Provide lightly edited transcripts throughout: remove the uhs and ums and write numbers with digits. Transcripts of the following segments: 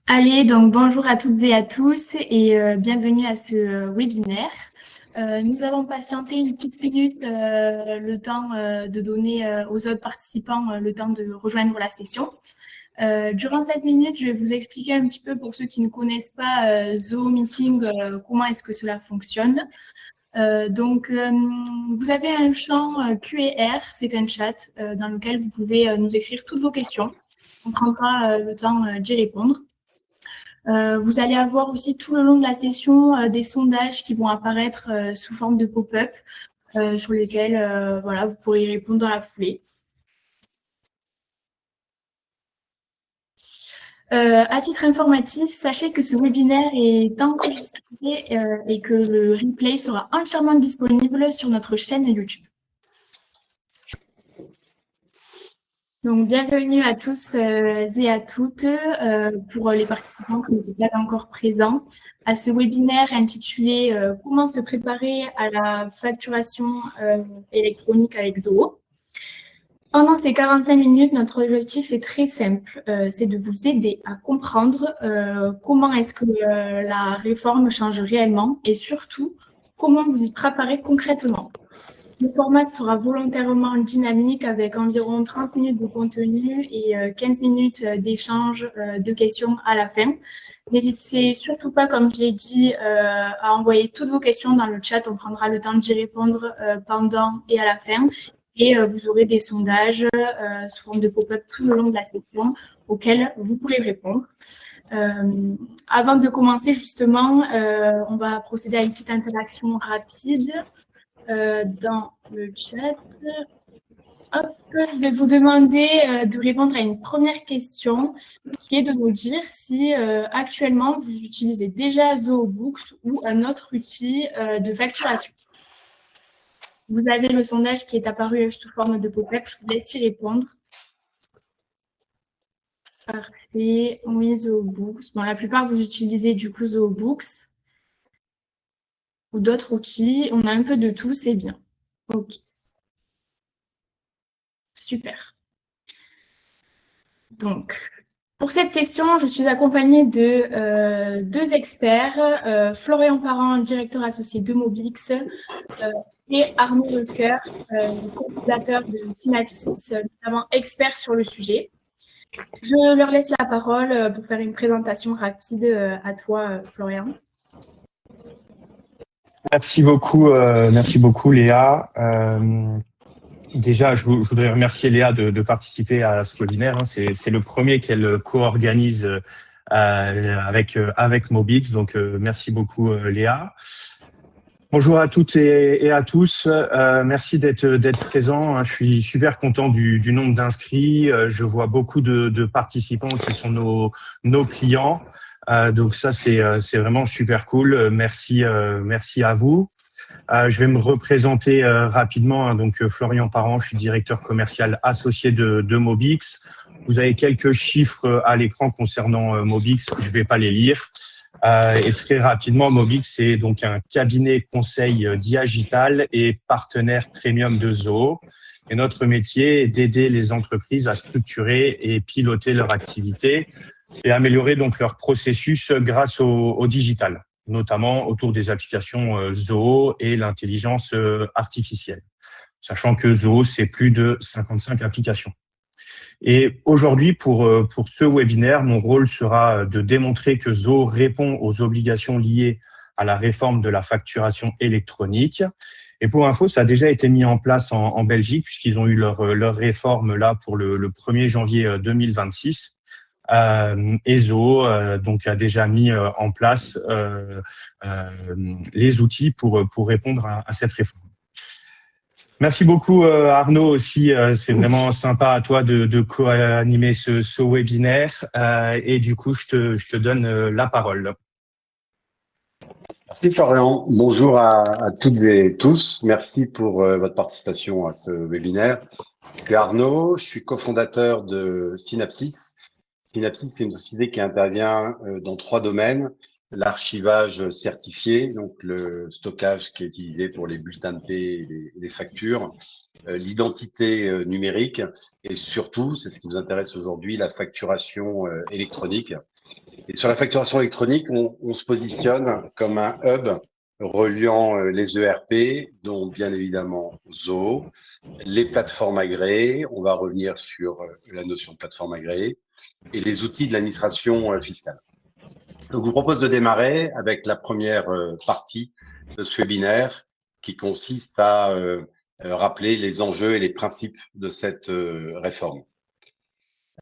Allez, donc bonjour à toutes et à tous et bienvenue à ce webinaire. Nous allons patienter une petite minute, le temps de donner aux autres participants le temps de rejoindre la session. Durant cette minute, je vais vous expliquer un petit peu pour ceux qui ne connaissent pas Zoom Meeting, comment est-ce que cela fonctionne. Vous avez un champ Q&R, c'est un chat dans lequel vous pouvez nous écrire toutes vos questions. On prendra le temps d'y répondre. Vous allez avoir aussi tout le long de la session des sondages qui vont apparaître sous forme de pop-up sur lesquels voilà, vous pourrez y répondre dans la foulée. À titre informatif, sachez que ce webinaire est enregistré et que le replay sera entièrement disponible sur notre chaîne YouTube. Donc, bienvenue à tous et à toutes pour les participants qui n'étaient pas encore présents à ce webinaire intitulé Comment se préparer à la facturation électronique avec Zoho. Pendant ces 45 minutes, notre objectif est très simple, c'est de vous aider à comprendre comment est-ce que la réforme change réellement et surtout, comment vous y préparer concrètement. Le format sera volontairement dynamique avec environ 30 minutes de contenu et 15 minutes d'échange de questions à la fin. N'hésitez surtout pas, comme je l'ai dit, à envoyer toutes vos questions dans le chat. On prendra le temps d'y répondre pendant et à la fin. Et vous aurez des sondages sous forme de pop-up tout le long de la session auxquels vous pourrez répondre. Avant de commencer, justement, on va procéder à une petite interaction rapide. Dans le chat. Hop, je vais vous demander de répondre à une première question qui est de nous dire si actuellement vous utilisez déjà ZooBooks ou un autre outil de facturation. Vous avez le sondage qui est apparu sous forme de pop-up, je vous laisse y répondre. Parfait, oui, ZooBooks. Bon, la plupart vous utilisez du coup ZooBooks ou d'autres outils. On a un peu de tout, c'est bien. Ok. Super. Donc, pour cette session, je suis accompagnée de deux experts, Florian Parent, directeur associé de Mobix, et Arnaud Lecoeur, cofondateur de Synapsis, notamment expert sur le sujet. Je leur laisse la parole pour faire une présentation rapide à toi, Florian. Merci beaucoup Léa. Déjà, je voudrais remercier Léa de participer à ce webinaire. C'est le premier qu'elle co-organise avec Mobix. Donc, merci beaucoup Léa. Bonjour à toutes et à tous. Merci d'être présents. Je suis super content du nombre d'inscrits. Je vois beaucoup de participants qui sont nos clients. Donc ça, c'est vraiment super cool. Merci à vous. Je vais me représenter rapidement. Donc, Florian Parent, je suis directeur commercial associé de Mobix. Vous avez quelques chiffres à l'écran concernant Mobix. Je ne vais pas les lire. Et très rapidement, Mobix, c'est donc un cabinet conseil digital et partenaire premium de Zoho. Et notre métier est d'aider les entreprises à structurer et piloter leur activité et améliorer donc leur processus grâce au digital, notamment autour des applications Zoho et l'intelligence artificielle, sachant que Zoho, c'est plus de 55 applications. Et aujourd'hui, pour ce webinaire, mon rôle sera de démontrer que Zoho répond aux obligations liées à la réforme de la facturation électronique. Et pour info, ça a déjà été mis en place en Belgique, puisqu'ils ont eu leur réforme là pour le 1er janvier 2026. Et Zoho donc a déjà mis en place les outils pour répondre à cette réforme. Merci beaucoup Arnaud aussi, c'est vraiment sympa à toi de co-animer ce webinaire et du coup je te donne la parole. Merci Florian, bonjour à toutes et tous, merci pour votre participation à ce webinaire. Je suis Arnaud, je suis cofondateur de Synapsis. Synapsis, c'est une société qui intervient dans 3 domaines. L'archivage certifié, donc le stockage qui est utilisé pour les bulletins de paie et les factures, l'identité numérique et surtout, c'est ce qui nous intéresse aujourd'hui, la facturation électronique. Et sur la facturation électronique, on se positionne comme un hub reliant les ERP, dont bien évidemment Zoho, les plateformes agréées, on va revenir sur la notion de plateforme agréée, et les outils de l'administration fiscale. Donc, je vous propose de démarrer avec la première partie de ce webinaire qui consiste à rappeler les enjeux et les principes de cette réforme.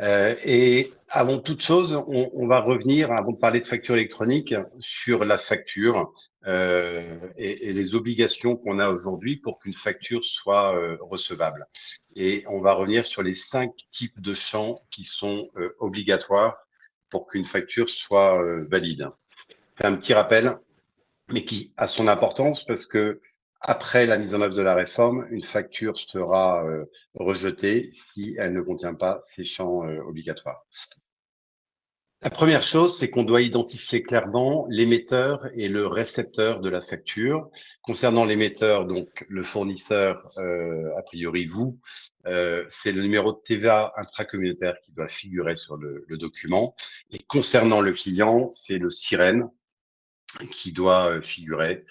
Et avant toute chose, on va revenir, avant de parler de facture électronique, sur la facture et les obligations qu'on a aujourd'hui pour qu'une facture soit recevable. Et on va revenir sur les 5 types de champs qui sont obligatoires pour qu'une facture soit valide. C'est un petit rappel, mais qui a son importance parce que après la mise en œuvre de la réforme, une facture sera rejetée si elle ne contient pas ces champs obligatoires. La première chose, c'est qu'on doit identifier clairement l'émetteur et le récepteur de la facture. Concernant l'émetteur, donc le fournisseur, a priori vous, c'est le numéro de TVA intracommunautaire qui doit figurer sur le document. Et concernant le client, c'est le SIREN qui doit figurer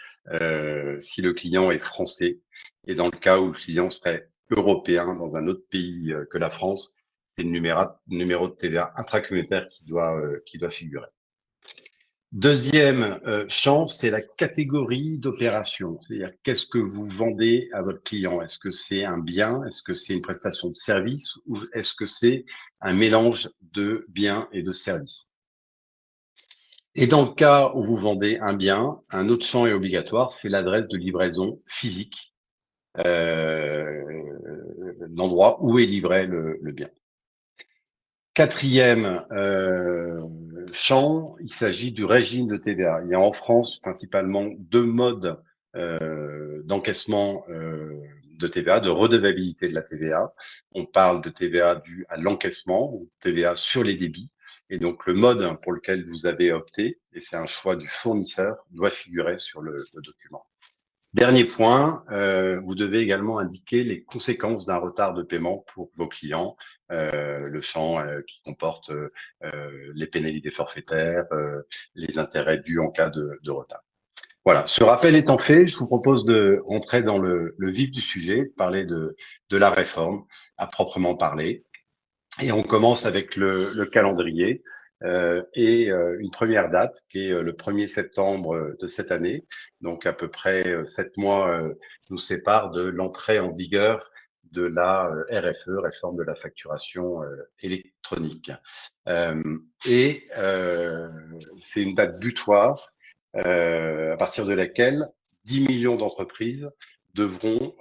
si le client est français. Et dans le cas où le client serait européen dans un autre pays que la France, c'est le numéro de TVA intracommunautaire qui doit figurer. Deuxième champ, c'est la catégorie d'opération. C'est-à-dire, qu'est-ce que vous vendez à votre client? Est-ce que c'est un bien? Est-ce que c'est une prestation de service? Ou est-ce que c'est un mélange de biens et de services? Et dans le cas où vous vendez un bien, un autre champ est obligatoire, c'est l'adresse de livraison physique, l'endroit où est livré le bien. Quatrième champ, il s'agit du régime de TVA. Il y a en France principalement 2 modes d'encaissement de TVA, de redevabilité de la TVA. On parle de TVA due à l'encaissement ou TVA sur les débits. Et donc, le mode pour lequel vous avez opté, et c'est un choix du fournisseur, doit figurer sur le document. Dernier point, vous devez également indiquer les conséquences d'un retard de paiement pour vos clients, le champ qui comporte les pénalités forfaitaires, les intérêts dus en cas de retard. Voilà, ce rappel étant fait, je vous propose de rentrer dans le vif du sujet, parler de la réforme à proprement parler. Et on commence avec le calendrier et une première date qui est le 1er septembre de cette année. Donc à peu près 7 mois nous séparent de l'entrée en vigueur de la RFE, réforme de la facturation électronique. C'est une date butoir à partir de laquelle 10 millions d'entreprises devront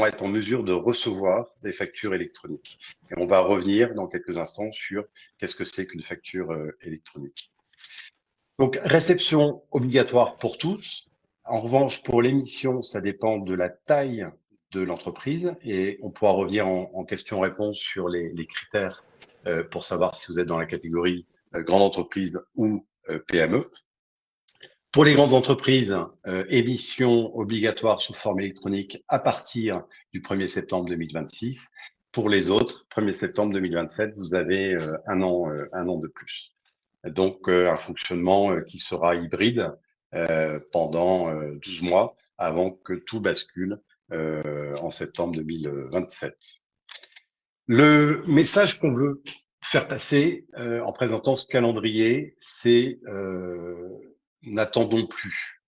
être en mesure de recevoir des factures électroniques. Et on va revenir dans quelques instants sur qu'est-ce que c'est qu'une facture électronique. Donc, réception obligatoire pour tous. En revanche, pour l'émission, ça dépend de la taille de l'entreprise et on pourra revenir en question-réponse sur les critères pour savoir si vous êtes dans la catégorie grande entreprise ou PME. Pour les grandes entreprises, émission obligatoire sous forme électronique à partir du 1er septembre 2026. Pour les autres, 1er septembre 2027, vous avez un an de plus. Donc, un fonctionnement qui sera hybride pendant 12 mois avant que tout bascule en septembre 2027. Le message qu'on veut faire passer en présentant ce calendrier, c'est n'attendons plus.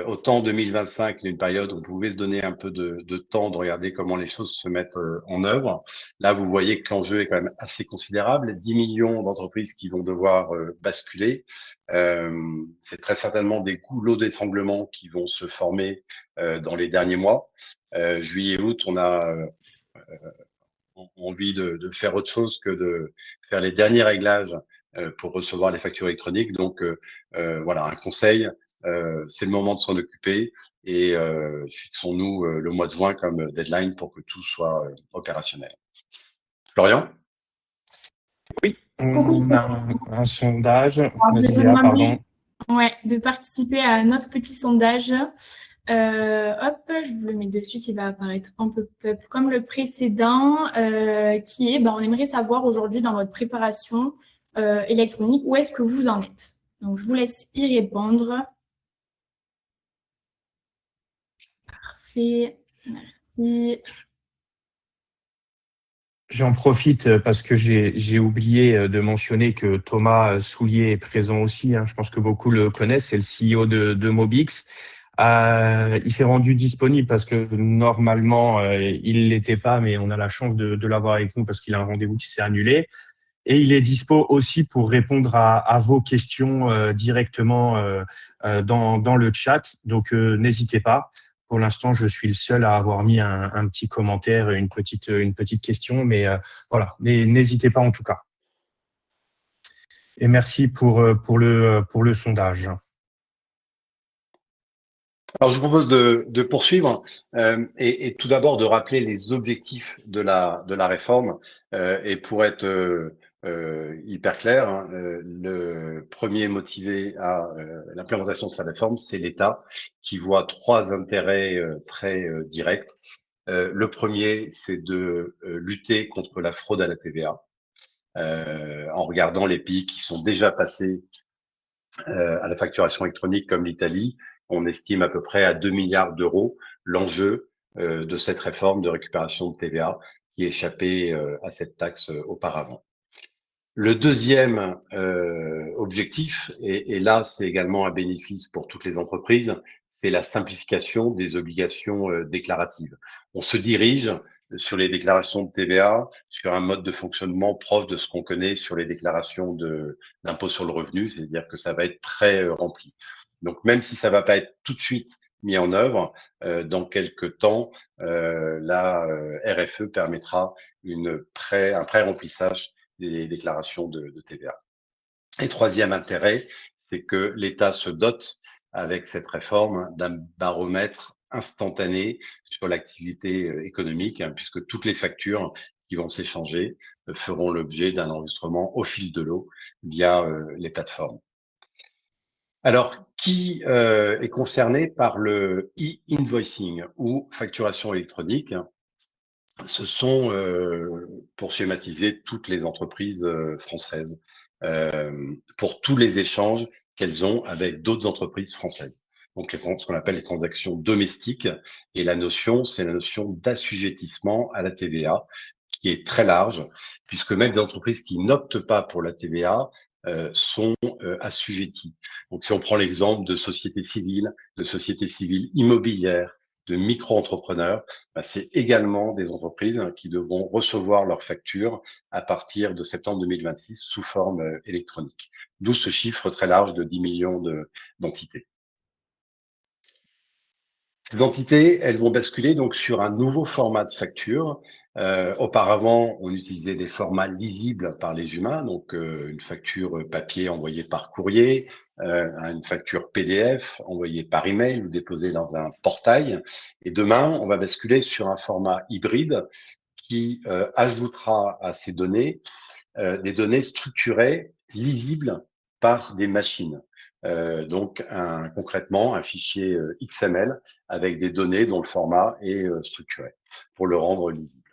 Autant 2025 est une période où vous pouvez se donner un peu de temps de regarder comment les choses se mettent en œuvre. Là, vous voyez que l'enjeu est quand même assez considérable. 10 millions d'entreprises qui vont devoir basculer. C'est très certainement des goulots d'étranglement qui vont se former dans les derniers mois. Juillet et août, on a envie de faire autre chose que de faire les derniers réglages pour recevoir les factures électroniques. Donc, voilà, un conseil, c'est le moment de s'en occuper et fixons-nous le mois de juin comme deadline pour que tout soit opérationnel. Florian? Oui, on a un sondage. Vas-y, Je Léa, pardon. Ouais, de participer à notre petit sondage. Je vous le mets de suite, il va apparaître un peu comme le précédent, qui est, on aimerait savoir aujourd'hui dans votre préparation électronique. Où est-ce que vous en êtes? Donc, je vous laisse y répondre. Parfait, merci. J'en profite parce que j'ai oublié de mentionner que Thomas Soulier est présent aussi, hein. Je pense que beaucoup le connaissent, c'est le CEO de Mobix. Il s'est rendu disponible parce que normalement, il l'était pas, mais on a la chance de l'avoir avec nous parce qu'il a un rendez-vous qui s'est annulé. Et il est dispo aussi pour répondre à vos questions directement dans le chat. Donc, n'hésitez pas. Pour l'instant, je suis le seul à avoir mis un petit commentaire, une petite question, mais voilà, n'hésitez pas en tout cas. Et merci pour le sondage. Alors, je vous propose de poursuivre et tout d'abord de rappeler les objectifs de la réforme. Et pour être hyper clair, hein, le premier motivé à l'implémentation de cette réforme, c'est l'État qui voit trois intérêts très directs. Le premier, c'est de lutter contre la fraude à la TVA en regardant les pays qui sont déjà passés à la facturation électronique comme l'Italie. On estime à peu près à 2 milliards d'euros l'enjeu de cette réforme de récupération de TVA qui échappait à cette taxe auparavant. Le deuxième objectif, et là c'est également un bénéfice pour toutes les entreprises, c'est la simplification des obligations déclaratives. On se dirige sur les déclarations de TVA sur un mode de fonctionnement proche de ce qu'on connaît sur les déclarations d'impôt sur le revenu, c'est-à-dire que ça va être pré-rempli. Donc même si ça va pas être tout de suite mis en œuvre, dans quelques temps, la RFE permettra un pré-remplissage des déclarations de TVA. Et troisième intérêt, c'est que l'État se dote avec cette réforme d'un baromètre instantané sur l'activité économique, hein, puisque toutes les factures qui vont s'échanger feront l'objet d'un enregistrement au fil de l'eau via les plateformes. Alors, qui est concerné par le e-invoicing ou facturation électronique? Ce sont, pour schématiser, toutes les entreprises françaises, pour tous les échanges qu'elles ont avec d'autres entreprises françaises. Donc, ce qu'on appelle les transactions domestiques. Et la notion, c'est la notion d'assujettissement à la TVA, qui est très large, puisque même des entreprises qui n'optent pas pour la TVA sont assujetties. Donc, si on prend l'exemple de sociétés civiles immobilières, de micro-entrepreneurs, c'est également des entreprises qui devront recevoir leurs factures à partir de septembre 2026 sous forme électronique. D'où ce chiffre très large de 10 millions d'entités. Ces entités, elles vont basculer donc sur un nouveau format de facture. Auparavant, on utilisait des formats lisibles par les humains, donc une facture papier envoyée par courrier, une facture PDF envoyée par email ou déposée dans un portail. Et demain, on va basculer sur un format hybride qui ajoutera à ces données des données structurées, lisibles par des machines. Donc, concrètement, un fichier XML avec des données dont le format est structuré pour le rendre lisible.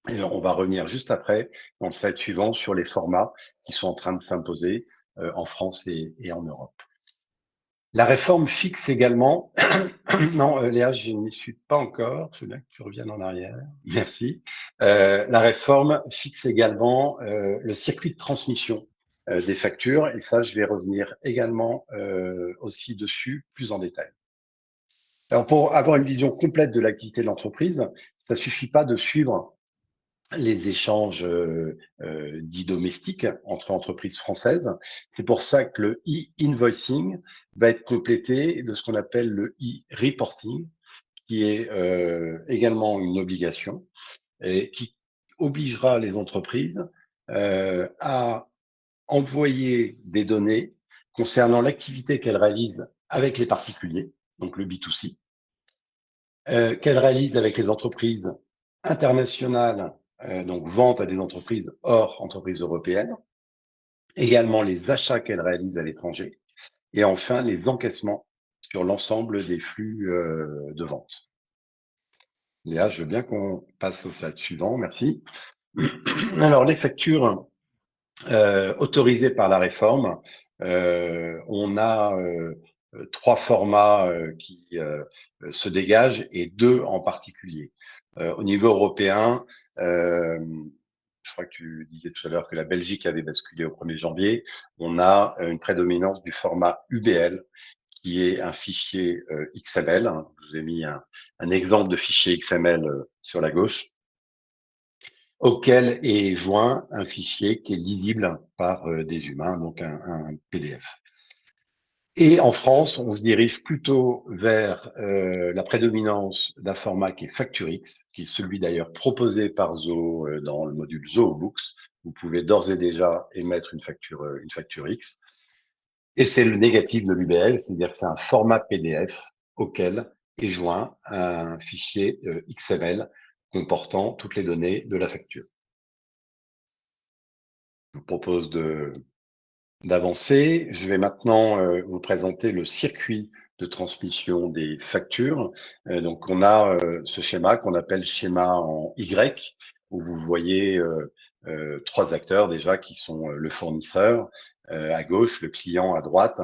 Et on va revenir juste après, dans le slide suivant, sur les formats qui sont en train de s'imposer en France et en Europe. La réforme fixe également, non Léa, je n'y suis pas encore, je veux bien que tu reviennes en arrière, merci. La réforme fixe également le circuit de transmission des factures, et ça je vais revenir également aussi dessus plus en détail. Alors pour avoir une vision complète de l'activité de l'entreprise, ça suffit pas de suivre les échanges dits domestiques entre entreprises françaises. C'est pour ça que le e-invoicing va être complété de ce qu'on appelle le e-reporting, qui est également une obligation et qui obligera les entreprises à envoyer des données concernant l'activité qu'elles réalisent avec les particuliers, donc le B2C, qu'elles réalisent avec les entreprises internationales, donc vente à des entreprises hors entreprises européennes, également les achats qu'elles réalisent à l'étranger, et enfin les encaissements sur l'ensemble des flux de vente. Léa, je veux bien qu'on passe au slide suivant, merci. Alors, les factures autorisés par la réforme. On a 3 formats qui se dégagent et 2 en particulier. Au niveau européen, je crois que tu disais tout à l'heure que la Belgique avait basculé au 1er janvier. On a une prédominance du format UBL, qui est un fichier XML. Je vous ai mis un exemple de fichier XML sur la gauche, auquel est joint un fichier qui est lisible par des humains, donc un PDF. Et en France, on se dirige plutôt vers la prédominance d'un format qui est FactureX, qui est celui d'ailleurs proposé par Zoho dans le module Zoho Books. Vous pouvez d'ores et déjà émettre une facture X. Et c'est le négatif de l'UBL, c'est-à-dire que c'est un format PDF auquel est joint un fichier XML comportant toutes les données de la facture. Je vous propose d'avancer. Je vais maintenant vous présenter le circuit de transmission des factures. Donc, on a ce schéma qu'on appelle schéma en Y, où vous voyez 3 acteurs déjà qui sont le fournisseur à gauche, le client à droite,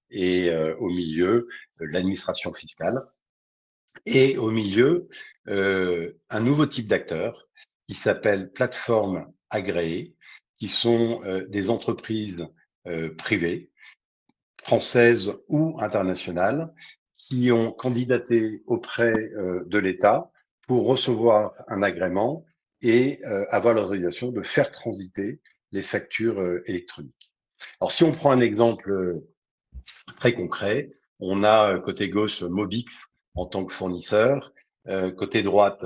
et au milieu, l'administration fiscale. Et au milieu, un nouveau type d'acteurs qui s'appelle plateforme agréée, qui sont des entreprises privées, françaises ou internationales, qui ont candidaté auprès de l'État pour recevoir un agrément et avoir l'autorisation de faire transiter les factures électroniques. Alors, si on prend un exemple très concret, on a côté gauche Mobix en tant que fournisseur, côté droite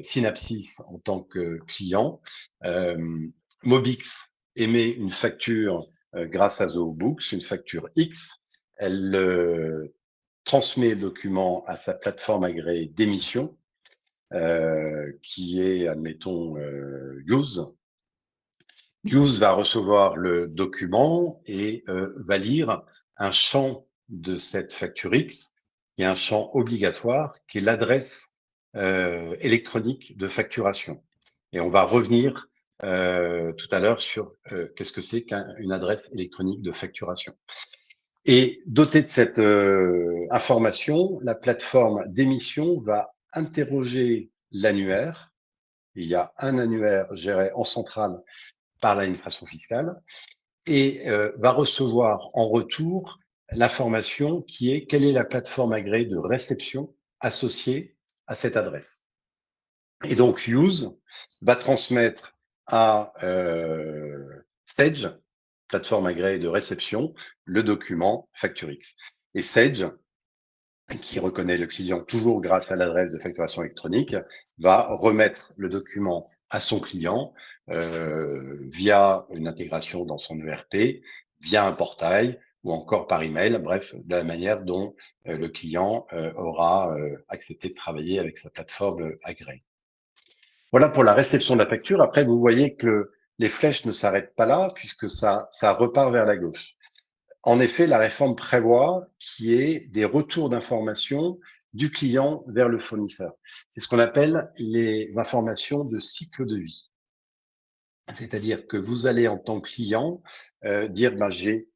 Synapsys en tant que client. Mobix émet une facture grâce à Zoho Books, une facture X. Elle transmet le document à sa plateforme agréée d'émission, qui est, admettons, Use. Use va recevoir le document et va lire un champ de cette facture X, qui est un champ obligatoire, qui est l'adresse électronique de facturation. Et on va revenir tout à l'heure sur qu'est-ce que c'est qu'une adresse électronique de facturation. Et doté de cette information, la plateforme d'émission va interroger l'annuaire. Il y a un annuaire géré en centrale par l'administration fiscale et va recevoir en retour l'information qui est quelle est la plateforme agréée de réception associée à cette adresse. Et donc Use va transmettre à Sage, plateforme agréée de réception, le document FactureX. Et Sage, qui reconnaît le client toujours grâce à l'adresse de facturation électronique, va remettre le document à son client via une intégration dans son ERP, via un portail ou encore par email, bref, de la manière dont le client aura accepté de travailler avec sa plateforme agréée. Voilà pour la réception de la facture. Après, vous voyez que les flèches ne s'arrêtent pas là puisque ça repart vers la gauche. En effet, la réforme prévoit qu'il y ait des retours d'informations du client vers le fournisseur. C'est ce qu'on appelle les informations de cycle de vie. C'est-à-dire que vous allez, en tant que client, dire ben, j'ai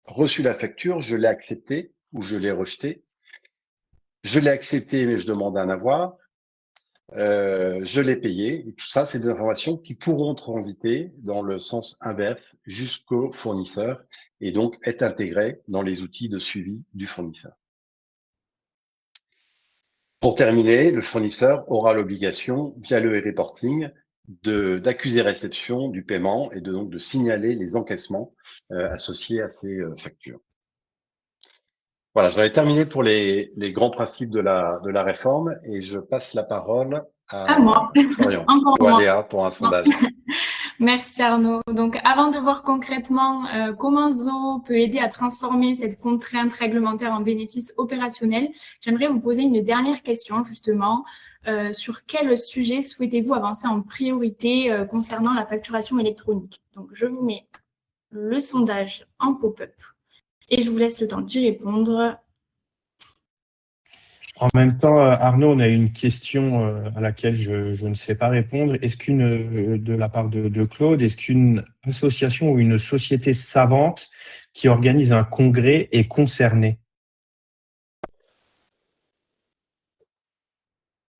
reçu la facture, je l'ai acceptée ou je l'ai rejetée. Je l'ai acceptée, mais je demande un avoir. Je l'ai payé. Et tout ça, c'est des informations qui pourront transiter dans le sens inverse jusqu'au fournisseur et donc être intégrées dans les outils de suivi du fournisseur. Pour terminer, le fournisseur aura l'obligation, via le e-reporting, d'accuser réception du paiement et donc de signaler les encaissements associés à ces factures. Voilà, j'avais terminé pour les grands principes de la réforme et je passe la parole à moi. Florian Encore ou à moi. Léa pour un sondage. Merci Arnaud. Donc, avant de voir concrètement comment Zoho peut aider à transformer cette contrainte réglementaire en bénéfice opérationnel, j'aimerais vous poser une dernière question justement. Sur quel sujet souhaitez-vous avancer en priorité concernant la facturation électronique? Donc, je vous mets le sondage en pop-up et je vous laisse le temps d'y répondre. En même temps, Arnaud, on a une question à laquelle je ne sais pas répondre. Est-ce de la part de Claude, est-ce qu'une association ou une société savante qui organise un congrès est concernée?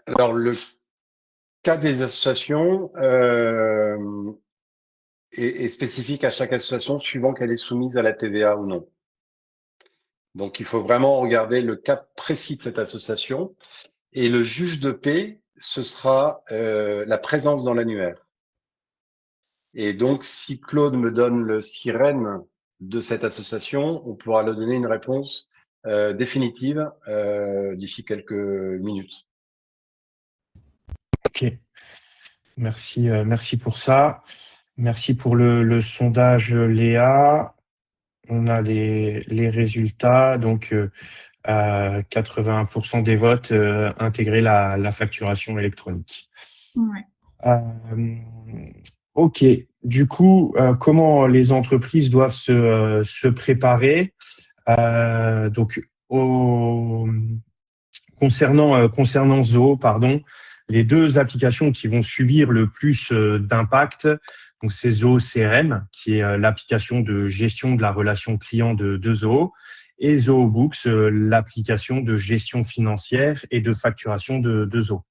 Alors, le cas des associations est spécifique à chaque association suivant qu'elle est soumise à la TVA ou non. Donc, il faut vraiment regarder le cas précis de cette association. Et le juge de paix, ce sera la présence dans l'annuaire. Et donc, si Claude me donne le sirène de cette association, on pourra leur donner une réponse définitive d'ici quelques minutes. Ok, merci pour ça. Merci pour le sondage, Léa. On a les résultats. Donc, 81% des votes intégraient la facturation électronique. Ouais. Ok. Du coup, comment les entreprises doivent se préparer? Donc, concernant Zoho, pardon, les deux applications qui vont subir le plus d'impact, donc c'est Zoho CRM, qui est l'application de gestion de la relation client de Zoho, et Zoho Books, l'application de gestion financière et de facturation de Zoho.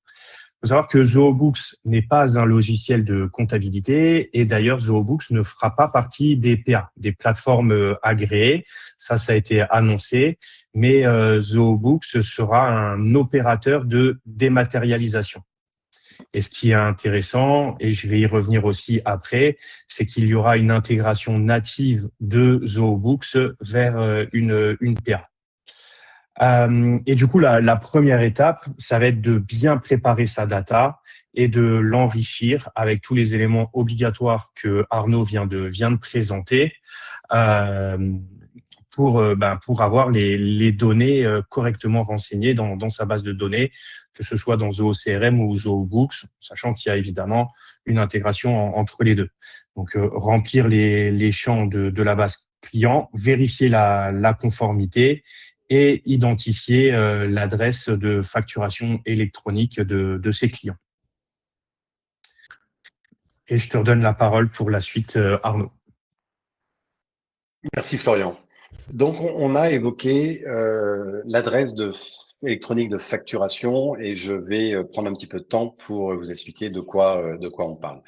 Il faut savoir que Zoho Books n'est pas un logiciel de comptabilité et d'ailleurs Zoho Books ne fera pas partie des PA, des plateformes agréées. Ça a été annoncé, mais Zoho Books sera un opérateur de dématérialisation. Et ce qui est intéressant, et je vais y revenir aussi après, c'est qu'il y aura une intégration native de Zoho Books vers une PA. Et du coup, la première étape, ça va être de bien préparer sa data et de l'enrichir avec tous les éléments obligatoires que Arnaud vient de présenter pour avoir les données correctement renseignées dans sa base de données, que ce soit dans Zoho CRM ou Zoho Books, sachant qu'il y a évidemment une intégration entre les deux. Donc, remplir les champs de la base client, vérifier la conformité et identifier l'adresse de facturation électronique de ses clients. Et je te redonne la parole pour la suite, Arnaud. Merci Florian. Donc, on a évoqué l'adresse électronique de facturation et je vais prendre un petit peu de temps pour vous expliquer de quoi on parle.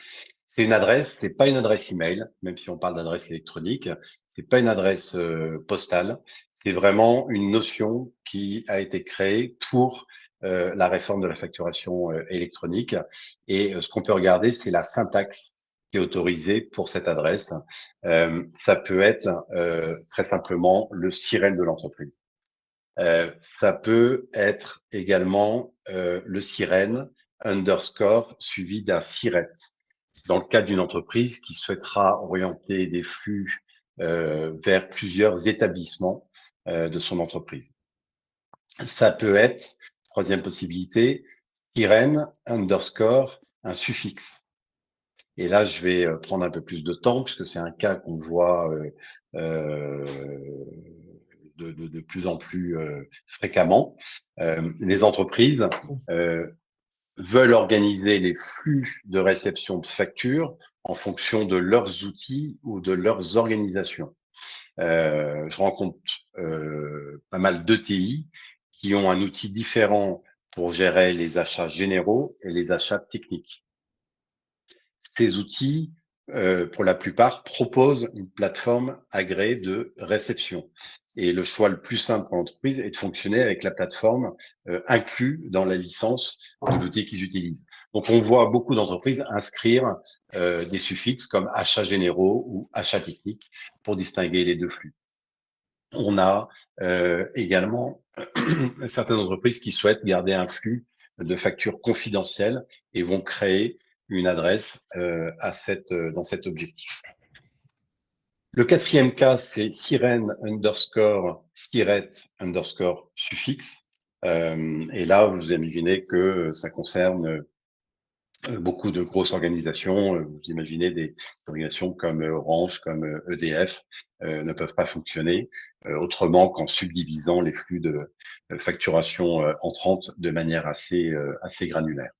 C'est une adresse, c'est pas une adresse email, même si on parle d'adresse électronique, c'est pas une adresse postale, c'est vraiment une notion qui a été créée pour la réforme de la facturation électronique. Et ce qu'on peut regarder, c'est la syntaxe qui est autorisée pour cette adresse. Ça peut être très simplement le sirène de l'entreprise. Ça peut être également le sirène underscore suivi d'un siret. Dans le cadre d'une entreprise qui souhaitera orienter des flux vers plusieurs établissements de son entreprise. Ça peut être, troisième possibilité, sirène underscore un suffixe. Et là, je vais prendre un peu plus de temps puisque c'est un cas qu'on voit de plus en plus fréquemment. Les entreprises veulent organiser les flux de réception de factures en fonction de leurs outils ou de leurs organisations. Je rencontre pas mal d'ETI qui ont un outil différent pour gérer les achats généraux et les achats techniques. Ces outils, pour la plupart, proposent une plateforme agréée de réception. Et le choix le plus simple pour l'entreprise est de fonctionner avec la plateforme inclue dans la licence de l'outil qu'ils utilisent. Donc, on voit beaucoup d'entreprises inscrire des suffixes comme achats généraux ou achats techniques pour distinguer les deux flux. On a également certaines entreprises qui souhaitent garder un flux de factures confidentielles et vont créer une adresse dans cet objectif. Le quatrième cas, c'est sirène underscore siret underscore suffixe. Et là, vous imaginez que ça concerne Beaucoup de grosses organisations, vous imaginez des organisations comme Orange, comme EDF, ne peuvent pas fonctionner autrement qu'en subdivisant les flux de facturation entrantes de manière assez granulaire.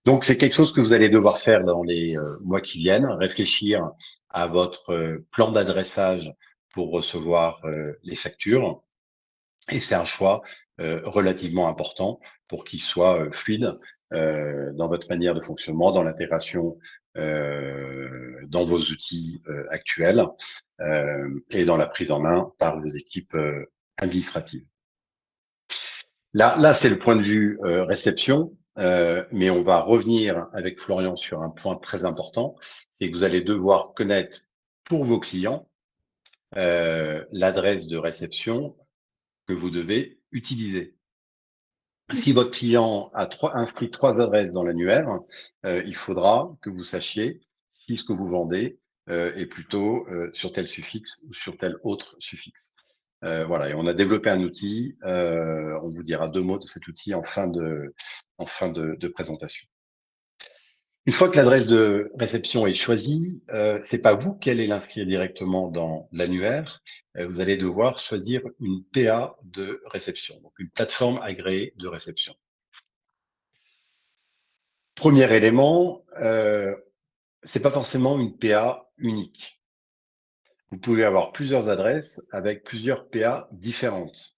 Donc, c'est quelque chose que vous allez devoir faire dans les mois qui viennent, réfléchir à votre plan d'adressage pour recevoir les factures. Et c'est un choix relativement important pour qu'il soit fluide dans votre manière de fonctionnement, dans l'intégration dans vos outils actuels et dans la prise en main par vos équipes administratives. Là, c'est le point de vue réception, mais on va revenir avec Florian sur un point très important, c'est que vous allez devoir connaître pour vos clients l'adresse de réception que vous devez utiliser. Si votre client a inscrit 3 adresses dans l'annuaire, il faudra que vous sachiez si ce que vous vendez est plutôt sur tel suffixe ou sur tel autre suffixe. Voilà, et on a développé un outil, on vous dira 2 mots de cet outil en fin de présentation. Une fois que l'adresse de réception est choisie, c'est pas vous qui allez l'inscrire directement dans l'annuaire. Vous allez devoir choisir une PA de réception, donc une plateforme agréée de réception. Premier élément, c'est pas forcément une PA unique. Vous pouvez avoir plusieurs adresses avec plusieurs PA différentes.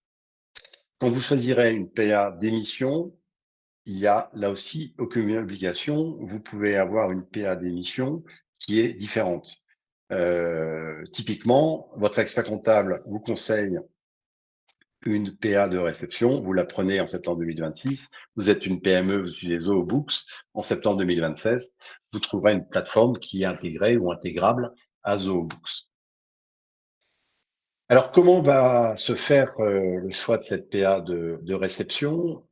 Quand vous choisirez une PA d'émission, il y a là aussi aucune obligation. Vous pouvez avoir une PA d'émission qui est différente. Typiquement, votre expert comptable vous conseille une PA de réception, vous la prenez en septembre 2026, vous êtes une PME, vous utilisez ZooBooks, en septembre 2016, vous trouverez une plateforme qui est intégrée ou intégrable à ZooBooks. Alors, comment va se faire le choix de cette PA de réception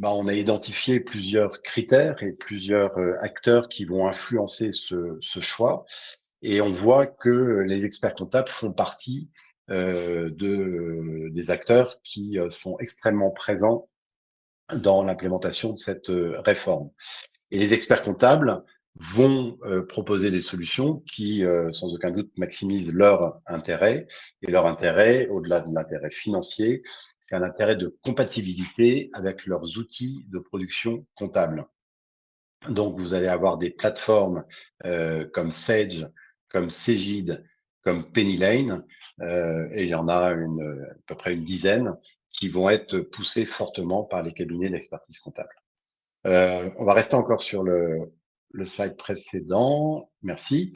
on a identifié plusieurs critères et plusieurs acteurs qui vont influencer ce choix. Et on voit que les experts comptables font partie des acteurs qui sont extrêmement présents dans l'implémentation de cette réforme. Et les experts comptables vont proposer des solutions qui, sans aucun doute, maximisent leur intérêt. Et leur intérêt, au-delà de l'intérêt financier, c'est un intérêt de compatibilité avec leurs outils de production comptable. Donc, vous allez avoir des plateformes comme Sage, comme Cegid, comme Pennylane, et il y en a à peu près une dizaine qui vont être poussées fortement par les cabinets d'expertise comptable. On va rester encore sur le slide précédent. Merci.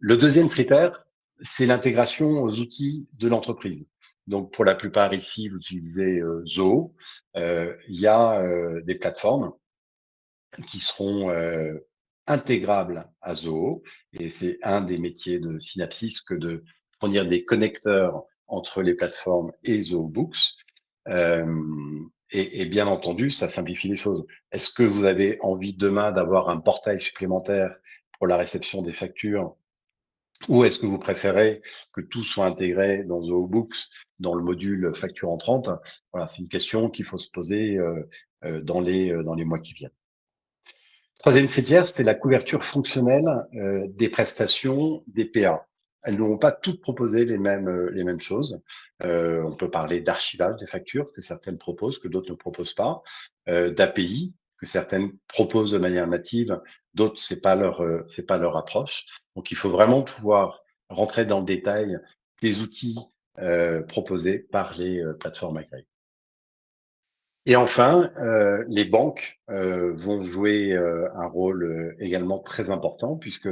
Le deuxième critère, c'est l'intégration aux outils de l'entreprise. Donc, pour la plupart ici, vous utilisez Zoho. Il y a des plateformes qui seront intégrables à Zoho. Et c'est un des métiers de Synapsis que de fournir des connecteurs entre les plateformes et ZooBooks. Et bien entendu, ça simplifie les choses. Est-ce que vous avez envie demain d'avoir un portail supplémentaire pour la réception des factures, ou est-ce que vous préférez que tout soit intégré dans ZooBooks, dans le module facture entrante? Voilà, c'est une question qu'il faut se poser dans les mois qui viennent. Troisième critère, c'est la couverture fonctionnelle des prestations des PA. Elles ne vont pas toutes proposer les mêmes choses. On peut parler d'archivage des factures que certaines proposent, que d'autres ne proposent pas, d'API que certaines proposent de manière native, d'autres c'est pas leur approche. Donc il faut vraiment pouvoir rentrer dans le détail des outils proposés par les plateformes agréées. Et enfin, les banques vont jouer un rôle également très important puisque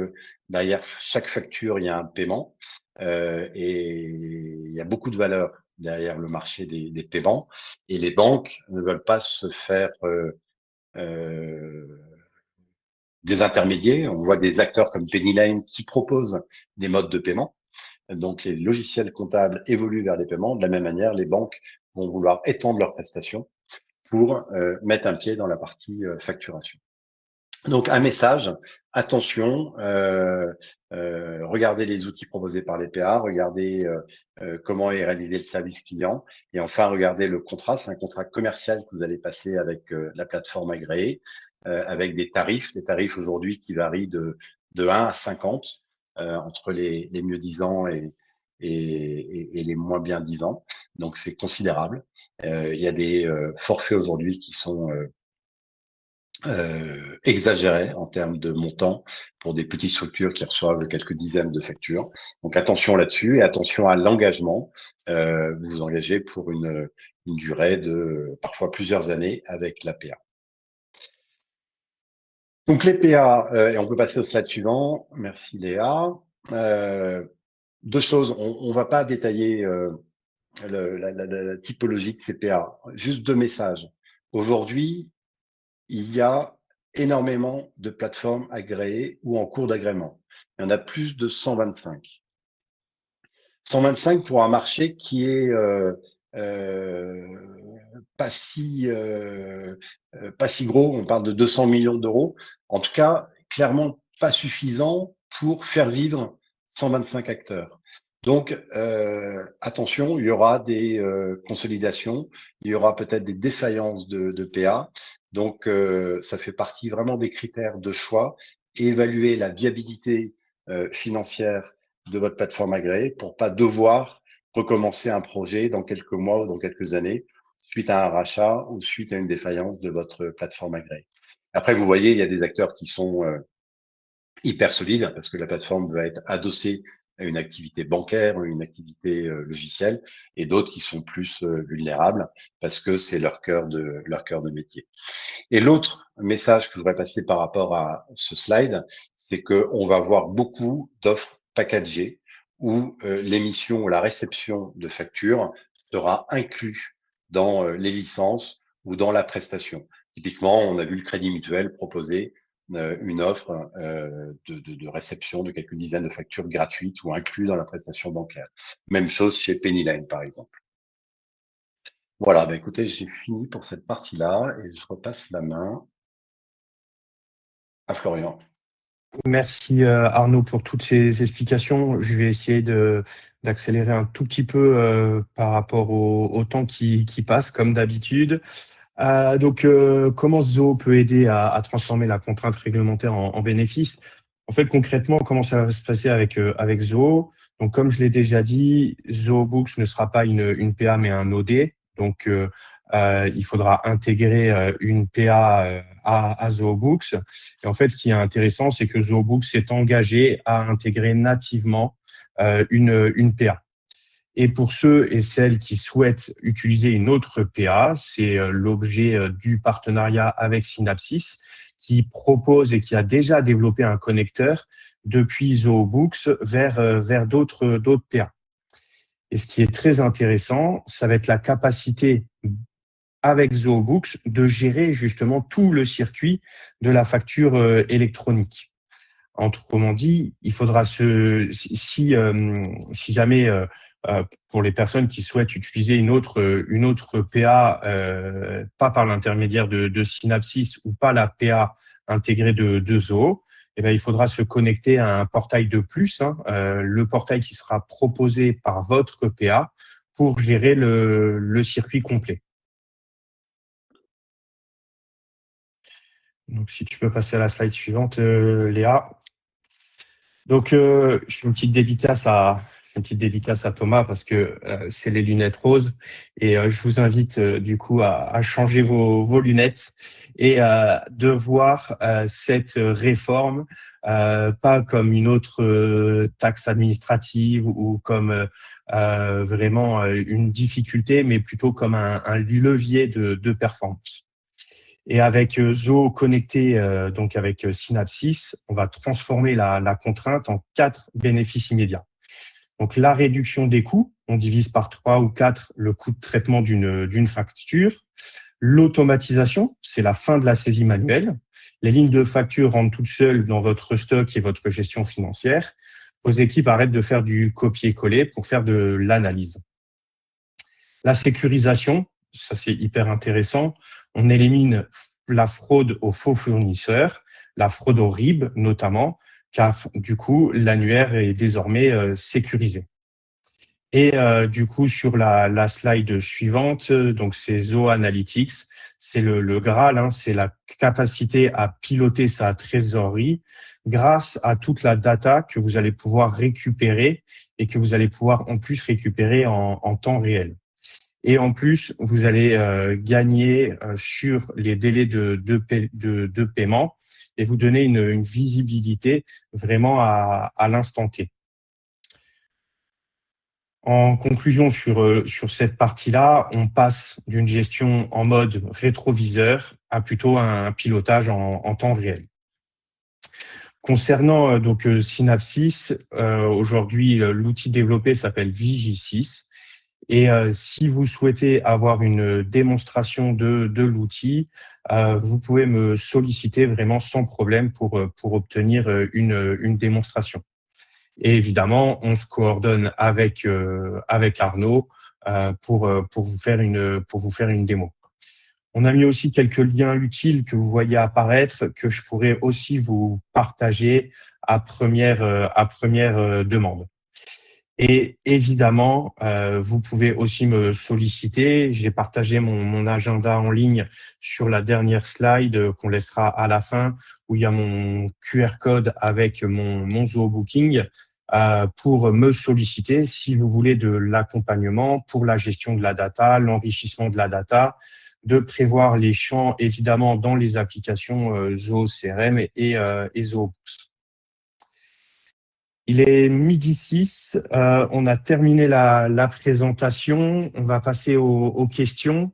derrière chaque facture, il y a un paiement et il y a beaucoup de valeur derrière le marché des paiements. Et les banques ne veulent pas se faire des intermédiaires. On voit des acteurs comme Pennylane qui proposent des modes de paiement. Donc, les logiciels comptables évoluent vers les paiements. De la même manière, les banques vont vouloir étendre leurs prestations pour mettre un pied dans la partie facturation. Donc, un message, attention, regardez les outils proposés par les PA, regardez comment est réalisé le service client, et enfin, regardez le contrat. C'est un contrat commercial que vous allez passer avec la plateforme agréée, avec des tarifs aujourd'hui qui varient de 1 à 50, entre les mieux-disants et les moins bien-disants. Donc, c'est considérable. Il y a des forfaits aujourd'hui qui sont exagéré en termes de montant pour des petites structures qui reçoivent quelques dizaines de factures. Donc attention là-dessus et attention à l'engagement. Vous vous engagez pour une durée de parfois plusieurs années avec l'APA. Donc les PA, et on peut passer au slide suivant. Merci Léa. Deux choses, on ne va pas détailler la typologie de ces PA. Juste deux messages. Aujourd'hui, il y a énormément de plateformes agréées ou en cours d'agrément. Il y en a plus de 125. 125 pour un marché qui est pas si gros. On parle de 200 millions d'euros. En tout cas, clairement pas suffisant pour faire vivre 125 acteurs. Donc, attention, il y aura des consolidations, il y aura peut-être des défaillances de PA. Donc, ça fait partie vraiment des critères de choix et évaluer la viabilité financière de votre plateforme agréée pour pas devoir recommencer un projet dans quelques mois ou dans quelques années suite à un rachat ou suite à une défaillance de votre plateforme agréée. Après, vous voyez, il y a des acteurs qui sont hyper solides parce que la plateforme va être adossée à une activité bancaire ou une activité logicielle, et d'autres qui sont plus vulnérables parce que c'est leur cœur de métier. Et l'autre message que je voudrais passer par rapport à ce slide, c'est qu'on va voir beaucoup d'offres packagées où l'émission ou la réception de factures sera inclus dans les licences ou dans la prestation. Typiquement, on a vu le Crédit Mutuel proposer une offre de réception de quelques dizaines de factures gratuites ou inclus dans la prestation bancaire. Même chose chez Pennyline, par exemple. Voilà, bah écoutez, j'ai fini pour cette partie-là et je repasse la main à Florian. Merci Arnaud pour toutes ces explications. Je vais essayer d'accélérer un tout petit peu par rapport au temps qui passe, comme d'habitude. Donc, comment Zoho peut aider à transformer la contrainte réglementaire en bénéfice? En fait, concrètement, comment ça va se passer avec Zoho? Donc, comme je l'ai déjà dit, Zoho Books ne sera pas une PA, mais un OD. Donc, il faudra intégrer une PA à Zoho Books. Et en fait, ce qui est intéressant, c'est que Zoho Books s'est engagé à intégrer nativement une PA. Et pour ceux et celles qui souhaitent utiliser une autre PA, c'est l'objet du partenariat avec Synapsys, qui propose et qui a déjà développé un connecteur depuis Zoho Books vers d'autres PA. Et ce qui est très intéressant, ça va être la capacité avec Zoho Books de gérer justement tout le circuit de la facture électronique. Autrement dit, il faudra si jamais pour les personnes qui souhaitent utiliser une autre PA, pas par l'intermédiaire de Synapsys ou pas la PA intégrée de Zoho, eh bien, il faudra se connecter à un portail de plus, le portail qui sera proposé par votre PA pour gérer le circuit complet. Donc, si tu peux passer à la slide suivante, Léa. Donc, je fais une petite dédicace à Thomas parce que c'est les lunettes roses et je vous invite du coup à changer vos lunettes et de voir cette réforme pas comme une autre taxe administrative ou comme vraiment une difficulté, mais plutôt comme un levier de performance. Et avec Zoho connecté, donc avec Synapsys, on va transformer la contrainte en 4 bénéfices immédiats. Donc, la réduction des coûts, on divise par 3 ou 4 le coût de traitement d'une facture. L'automatisation, c'est la fin de la saisie manuelle. Les lignes de facture rentrent toutes seules dans votre stock et votre gestion financière. Vos équipes arrêtent de faire du copier-coller pour faire de l'analyse. La sécurisation, ça c'est hyper intéressant. On élimine la fraude aux faux fournisseurs. la fraude au RIB notamment, car du coup, l'annuaire est désormais sécurisé. Et du coup, sur la slide suivante, donc c'est Zoho Analytics, c'est le Graal, hein, c'est la capacité à piloter sa trésorerie grâce à toute la data que vous allez pouvoir récupérer et que vous allez pouvoir en plus récupérer en temps réel. Et en plus, vous allez gagner sur les délais de paiement et vous donner une visibilité vraiment à l'instant T. En conclusion sur cette partie-là, on passe d'une gestion en mode rétroviseur à plutôt un pilotage en temps réel. Concernant Synapsys, aujourd'hui l'outil développé s'appelle Vigi6 et si vous souhaitez avoir une démonstration de l'outil, vous pouvez me solliciter vraiment sans problème pour obtenir une démonstration. Et évidemment, on se coordonne avec Arnaud pour vous faire une démo. On a mis aussi quelques liens utiles que vous voyez apparaître que je pourrais aussi vous partager à première demande. Et évidemment, vous pouvez aussi me solliciter. J'ai partagé mon agenda en ligne sur la dernière slide qu'on laissera à la fin, où il y a mon QR code avec mon Zoho Booking pour me solliciter si vous voulez de l'accompagnement pour la gestion de la data, l'enrichissement de la data, de prévoir les champs évidemment dans les applications Zoho CRM et Zoho Books. Il est 12h06, on a terminé la présentation, on va passer aux questions.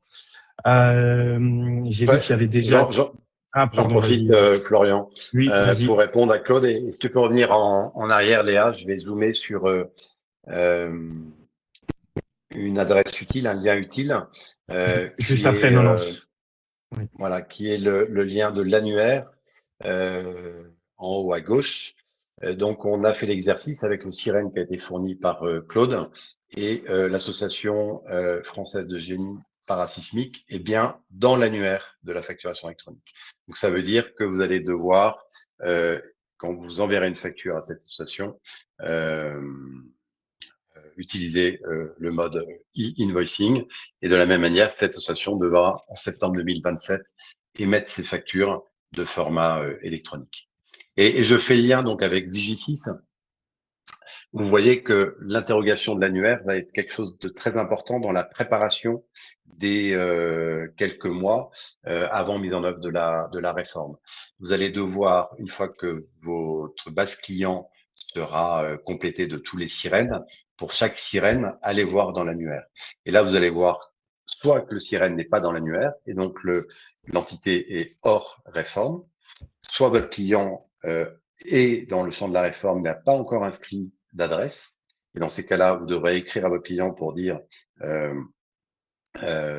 J'ai vu qu'il y avait déjà… J'en profite, Florian, oui, pour répondre à Claude. Et si tu peux revenir en arrière, Léa, je vais zoomer sur une adresse utile, un lien utile. Juste après, non. Oui. Voilà, qui est le lien de l'annuaire en haut à gauche. Donc, on a fait l'exercice avec le sirène qui a été fourni par Claude et l'association française de génie parasismique est bien dans l'annuaire de la facturation électronique. Donc, ça veut dire que vous allez devoir, quand vous enverrez une facture à cette association, utiliser le mode e-invoicing. Et de la même manière, cette association devra, en septembre 2027, émettre ses factures de format électronique. Et je fais le lien donc avec Vigi6. Vous voyez que l'interrogation de l'annuaire va être quelque chose de très important dans la préparation des quelques mois avant mise en œuvre de la réforme. Vous allez devoir, une fois que votre base client sera complétée de tous les sirènes, pour chaque sirène, allez voir dans l'annuaire. Et là, vous allez voir soit que le sirène n'est pas dans l'annuaire, et donc l'entité est hors réforme, soit votre client est dans le champ de la réforme, n'a pas encore inscrit d'adresse. Et dans ces cas-là, vous devrez écrire à votre client pour dire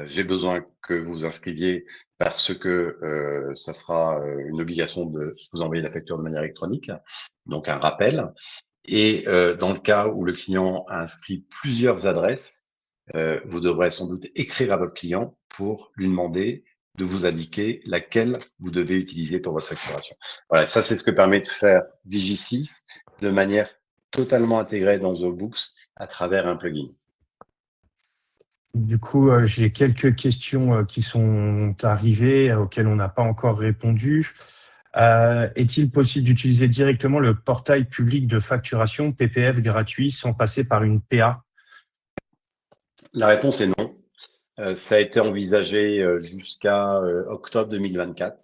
j'ai besoin que vous inscriviez parce que ça sera une obligation de vous envoyer la facture de manière électronique, donc un rappel. Et dans le cas où le client a inscrit plusieurs adresses, vous devrez sans doute écrire à votre client pour lui demander de vous indiquer laquelle vous devez utiliser pour votre facturation. Voilà, ça c'est ce que permet de faire Vigi6 de manière totalement intégrée dans Zoho Books à travers un plugin. Du coup, j'ai quelques questions qui sont arrivées, auxquelles on n'a pas encore répondu. Est-il possible d'utiliser directement le portail public de facturation PPF gratuit sans passer par une PA? La réponse est non. Ça a été envisagé jusqu'à octobre 2024.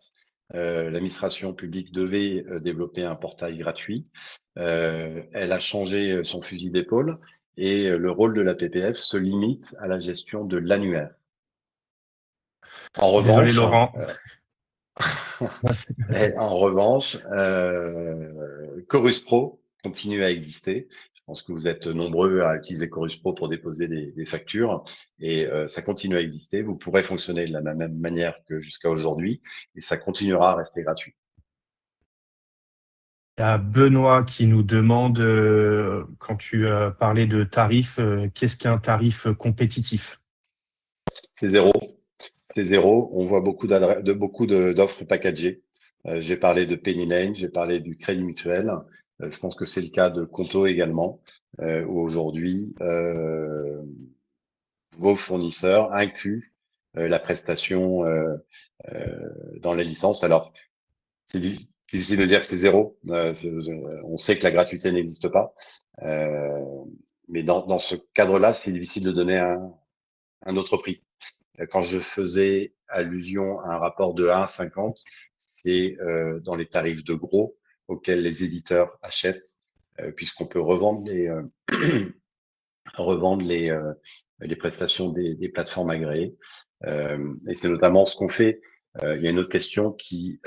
L'administration publique devait développer un portail gratuit. Elle a changé son fusil d'épaule et le rôle de la PPF se limite à la gestion de l'annuaire. En revanche, désolé, Laurent. En revanche, Chorus Pro continue à exister. Je pense que vous êtes nombreux à utiliser Chorus Pro pour déposer des factures et ça continue à exister. Vous pourrez fonctionner de la même manière que jusqu'à aujourd'hui et ça continuera à rester gratuit. Il y a Benoît qui nous demande, quand tu parlais de tarifs, qu'est-ce qu'un tarif compétitif? C'est zéro. C'est zéro. On voit beaucoup d'offres packagées. J'ai parlé de Penny Lane, j'ai parlé du Crédit Mutuel. Je pense que c'est le cas de Conto également, où aujourd'hui, vos fournisseurs incluent la prestation dans les licences. Alors, c'est difficile de dire que c'est zéro. On sait que la gratuité n'existe pas. Mais dans ce cadre-là, c'est difficile de donner un autre prix. Quand je faisais allusion à un rapport de 1 à 50, c'est dans les tarifs de gros auxquels les éditeurs achètent, puisqu'on peut revendre les prestations des plateformes agréées. Et c'est notamment ce qu'on fait. Il y a une autre question qui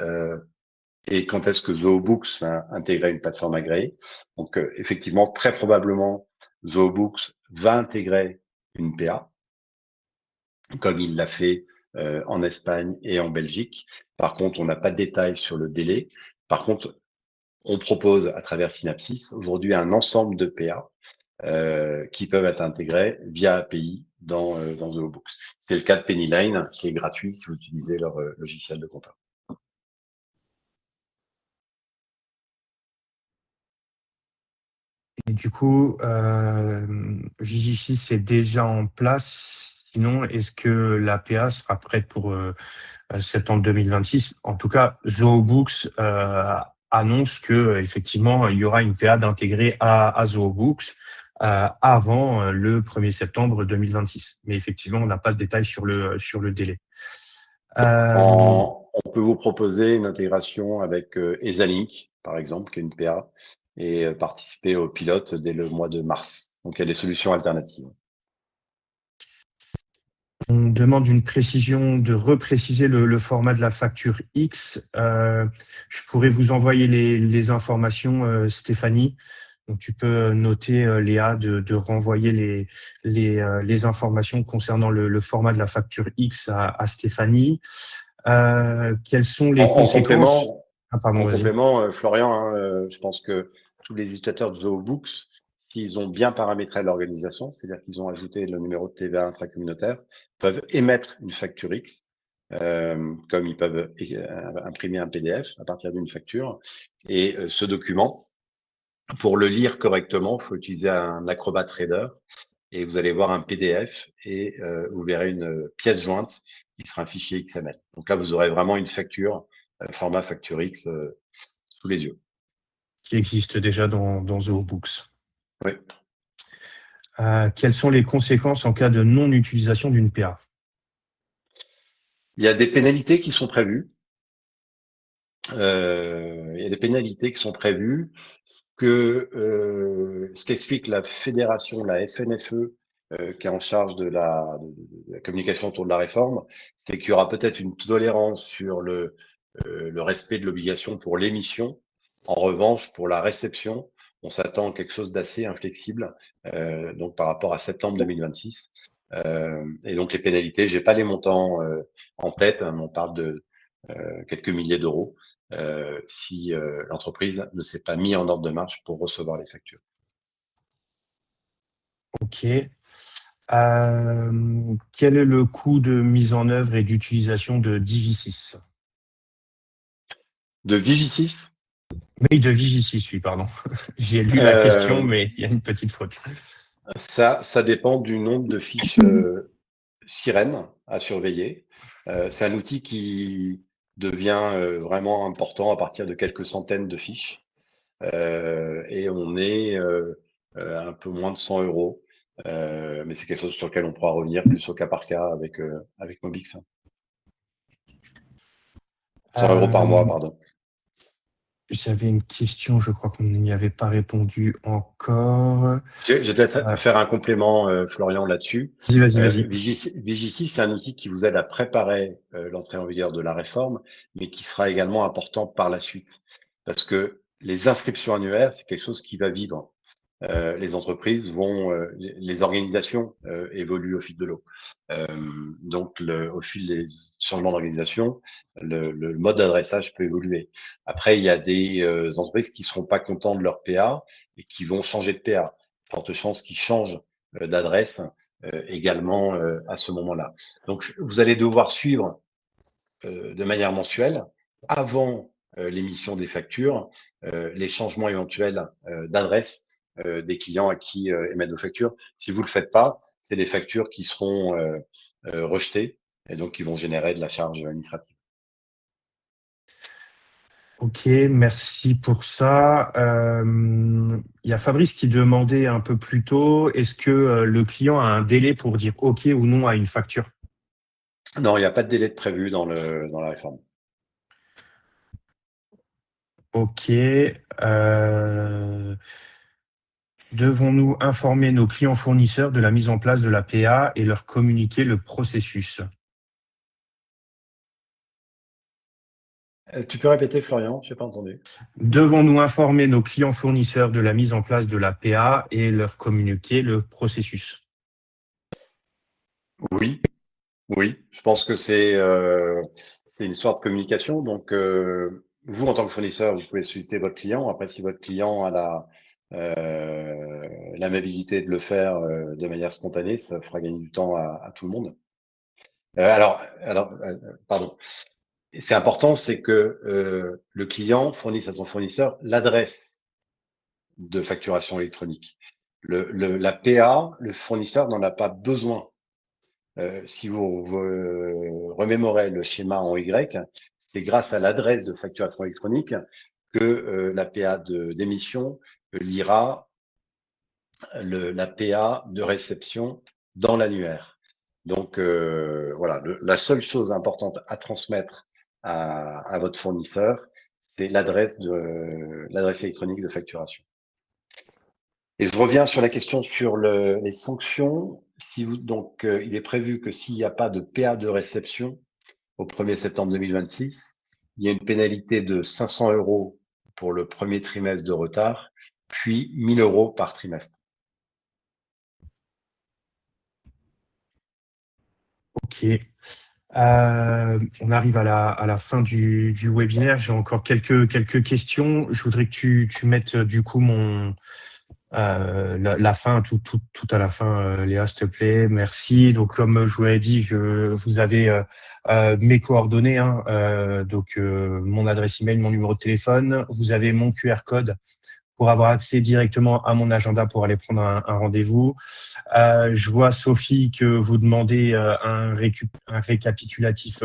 est quand est-ce que ZooBooks va intégrer une plateforme agréée. Donc, effectivement, très probablement, ZooBooks va intégrer une PA, comme il l'a fait en Espagne et en Belgique. Par contre, on n'a pas de détails sur le délai. Par contre, on propose à travers Synapsis aujourd'hui un ensemble de PA qui peuvent être intégrés via API dans ZooBooks. C'est le cas de Pennyline, qui est gratuit si vous utilisez leur logiciel de compta. Et du coup, VJ6 est déjà en place. Sinon, est-ce que l'APA sera prête pour septembre 2026? En tout cas, ZooBooks annonce que effectivement, il y aura une PA d'intégrer à ZooBooks avant le 1er septembre 2026. Mais effectivement, on n'a pas de détails sur le délai. On peut vous proposer une intégration avec Exalink, par exemple, qui est une PA, et participer au pilote dès le mois de mars. Donc, il y a des solutions alternatives. On demande une précision, de repréciser le format de la facture X. Je pourrais vous envoyer les informations, Stéphanie. Donc, tu peux noter, Léa, de renvoyer les informations concernant le format de la facture X à Stéphanie. Quelles sont les conséquences? En complément, Florian, hein, je pense que tous les utilisateurs de ZooBooks, s'ils ont bien paramétré l'organisation, c'est-à-dire qu'ils ont ajouté le numéro de TVA intracommunautaire, peuvent émettre une facture X, comme ils peuvent imprimer un PDF à partir d'une facture. Et ce document, pour le lire correctement, il faut utiliser un Acrobat Reader et vous allez voir un PDF et vous verrez une pièce jointe qui sera un fichier XML. Donc là, vous aurez vraiment une facture, format facture X sous les yeux. Qui existe déjà dans ZooBooks. Oui. Quelles sont les conséquences en cas de non-utilisation d'une PA? Il y a des pénalités qui sont prévues. Il y a des pénalités qui sont prévues. Ce qu'explique la fédération, la FNFE, qui est en charge de la communication autour de la réforme, c'est qu'il y aura peut-être une tolérance sur le respect de l'obligation pour l'émission. En revanche, pour la réception, on s'attend à quelque chose d'assez inflexible, donc par rapport à septembre 2026. Et donc les pénalités, j'ai pas les montants en tête, hein, on parle de quelques milliers d'euros si l'entreprise ne s'est pas mis en ordre de marche pour recevoir les factures. Ok. Quel est le coût de mise en œuvre et d'utilisation de Digi6? De Vigi6? Oui, de Vigi6, oui, pardon. J'ai lu la question, mais il y a une petite faute. Ça dépend du nombre de fiches sirènes à surveiller. C'est un outil qui devient vraiment important à partir de quelques centaines de fiches. Et on est un peu moins de 100 euros. Mais c'est quelque chose sur lequel on pourra revenir plus au cas par cas avec Mobix. 100 euros par mois, pardon. J'avais une question, je crois qu'on n'y avait pas répondu encore. Je vais peut-être faire un complément, Florian, là-dessus. Vas-y. Vigi6, c'est un outil qui vous aide à préparer l'entrée en vigueur de la réforme, mais qui sera également important par la suite. Parce que les inscriptions annuaires, c'est quelque chose qui va vivre. Les entreprises les organisations évoluent au fil de l'eau. Donc, au fil des changements d'organisation, le mode d'adressage peut évoluer. Après, il y a des entreprises qui seront pas contents de leur PA et qui vont changer de PA. Forte chance qu'ils changent d'adresse également à ce moment-là. Donc, vous allez devoir suivre de manière mensuelle avant l'émission des factures, les changements éventuels d'adresse des clients à qui émettent vos factures. Si vous ne le faites pas, c'est des factures qui seront rejetées et donc qui vont générer de la charge administrative. Ok, merci pour ça. Il y a Fabrice qui demandait un peu plus tôt, est-ce que le client a un délai pour dire OK ou non à une facture? Non, il n'y a pas de délai de prévu dans la réforme. Ok. Devons-nous informer nos clients fournisseurs de la mise en place de la PA et leur communiquer le processus? Tu peux répéter, Florian? Je n'ai pas entendu. Devons-nous informer nos clients fournisseurs de la mise en place de la PA et leur communiquer le processus? Oui, oui. Je pense que c'est une sorte de communication. Donc, vous, en tant que fournisseur, vous pouvez solliciter votre client. Après, si votre client a l'amabilité de le faire de manière spontanée, ça fera gagner du temps à tout le monde. Pardon. C'est important, c'est que le client fournisse à son fournisseur l'adresse de facturation électronique. La PA, le fournisseur n'en a pas besoin. Si vous remémorez le schéma en Y, c'est grâce à l'adresse de facturation électronique que la PA d'émission lira la PA de réception dans l'annuaire. Donc voilà, la seule chose importante à transmettre à votre fournisseur, c'est l'adresse électronique de facturation. Et je reviens sur la question sur les sanctions. Donc, il est prévu que s'il n'y a pas de PA de réception au 1er septembre 2026, il y a une pénalité de 500 € pour le premier trimestre de retard, puis 1 000 € par trimestre. Ok. On arrive à la fin du webinaire. J'ai encore quelques questions. Je voudrais que tu mettes du coup la fin, tout à la fin, Léa, s'il te plaît. Merci. Donc, comme je vous l'ai dit, vous avez mes coordonnées, hein, donc mon adresse email, mon numéro de téléphone. Vous avez mon QR code pour avoir accès directement à mon agenda pour aller prendre un rendez-vous. Je vois, Sophie, que vous demandez un récapitulatif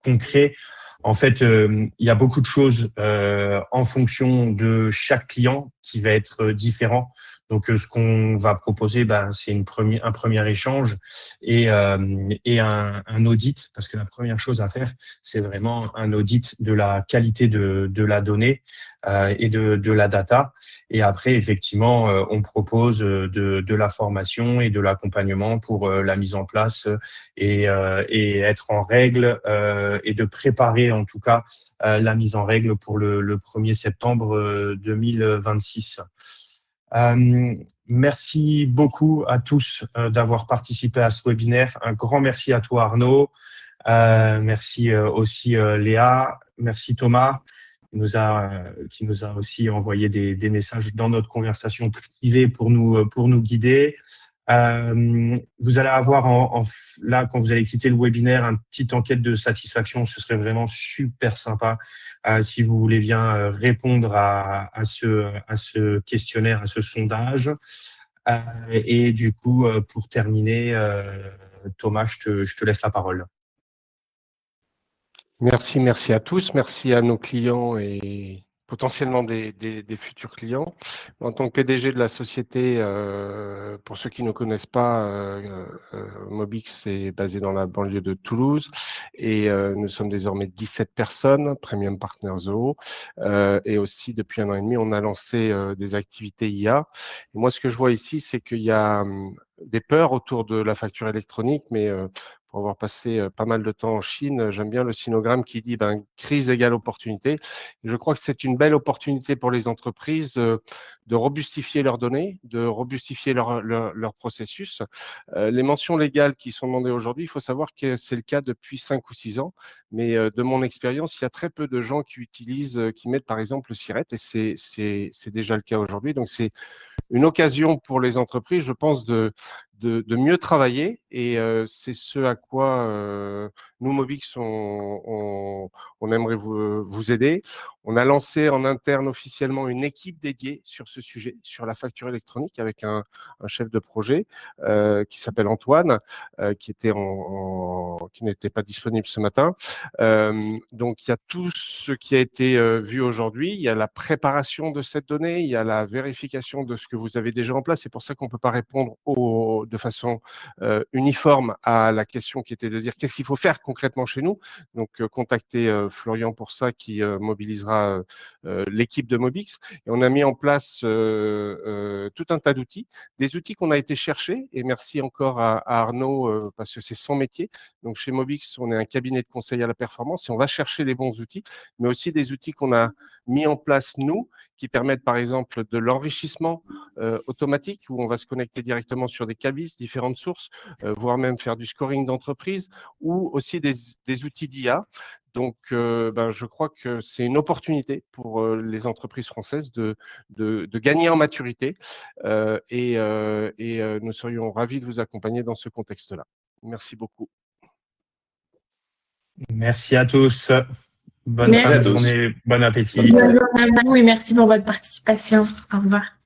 concret. En fait, il y a beaucoup de choses en fonction de chaque client qui va être différent. Donc, ce qu'on va proposer, c'est un premier échange et un audit, parce que la première chose à faire, c'est vraiment un audit de la qualité de la donnée et de la data. Et après, effectivement, on propose de la formation et de l'accompagnement pour la mise en place et être en règle et de préparer en tout cas la mise en règle pour le 1er septembre 2026. Merci beaucoup à tous d'avoir participé à ce webinaire. Un grand merci à toi, Arnaud. Merci aussi Léa. Merci Thomas, qui nous a aussi envoyé des messages dans notre conversation privée pour nous guider. Vous allez avoir là, quand vous allez quitter le webinaire, une petite enquête de satisfaction. Ce serait vraiment super sympa si vous voulez bien répondre à ce questionnaire, à ce sondage. Et du coup, pour terminer, Thomas, je te laisse la parole. Merci à tous. Merci à nos clients et potentiellement des futurs clients. En tant que PDG de la société, pour ceux qui ne connaissent pas, Mobix est basé dans la banlieue de Toulouse et nous sommes désormais 17 personnes, Premium Partner Zoho. Et aussi, depuis 1 an et demi, on a lancé des activités IA. Et moi, ce que je vois ici, c'est qu'il y a des peurs autour de la facture électronique, mais pour avoir passé pas mal de temps en Chine, j'aime bien le sinogramme qui dit crise égale opportunité. Et je crois que c'est une belle opportunité pour les entreprises de robustifier leurs données, de robustifier leur processus. Les mentions légales qui sont demandées aujourd'hui, il faut savoir que c'est le cas depuis 5 ou 6 ans, mais de mon expérience, il y a très peu de gens qui utilisent, qui mettent par exemple le SIRET, et c'est déjà le cas aujourd'hui. Donc c'est une occasion pour les entreprises, je pense, de mieux travailler, et c'est ce à quoi nous, Mobix, on aimerait vous aider. On a lancé en interne officiellement une équipe dédiée sur ce sujet, sur la facture électronique, avec un chef de projet qui s'appelle Antoine, qui n'était pas disponible ce matin. Donc, il y a tout ce qui a été vu aujourd'hui. Il y a la préparation de cette donnée, il y a la vérification de ce que vous avez déjà en place. C'est pour ça qu'on ne peut pas répondre de façon uniforme à la question qui était de dire qu'est-ce qu'il faut faire concrètement chez nous. Donc, contactez Florian pour ça, qui mobilisera l'équipe de Mobix. Et on a mis en place tout un tas d'outils, des outils qu'on a été chercher. Et merci encore à Arnaud, parce que c'est son métier. Donc, chez Mobix, on est un cabinet de conseil à la performance et on va chercher les bons outils, mais aussi des outils qu'on a mis en place, nous, qui permettent par exemple de l'enrichissement automatique, où on va se connecter directement sur des cabis, différentes sources, voire même faire du scoring d'entreprise, ou aussi des outils d'IA. Donc, je crois que c'est une opportunité pour les entreprises françaises de gagner en maturité et nous serions ravis de vous accompagner dans ce contexte-là. Merci beaucoup. Merci à tous. Bonne Merci fin à de tous. journée, bon appétit. Bonne journée à vous et merci pour votre participation. Au revoir.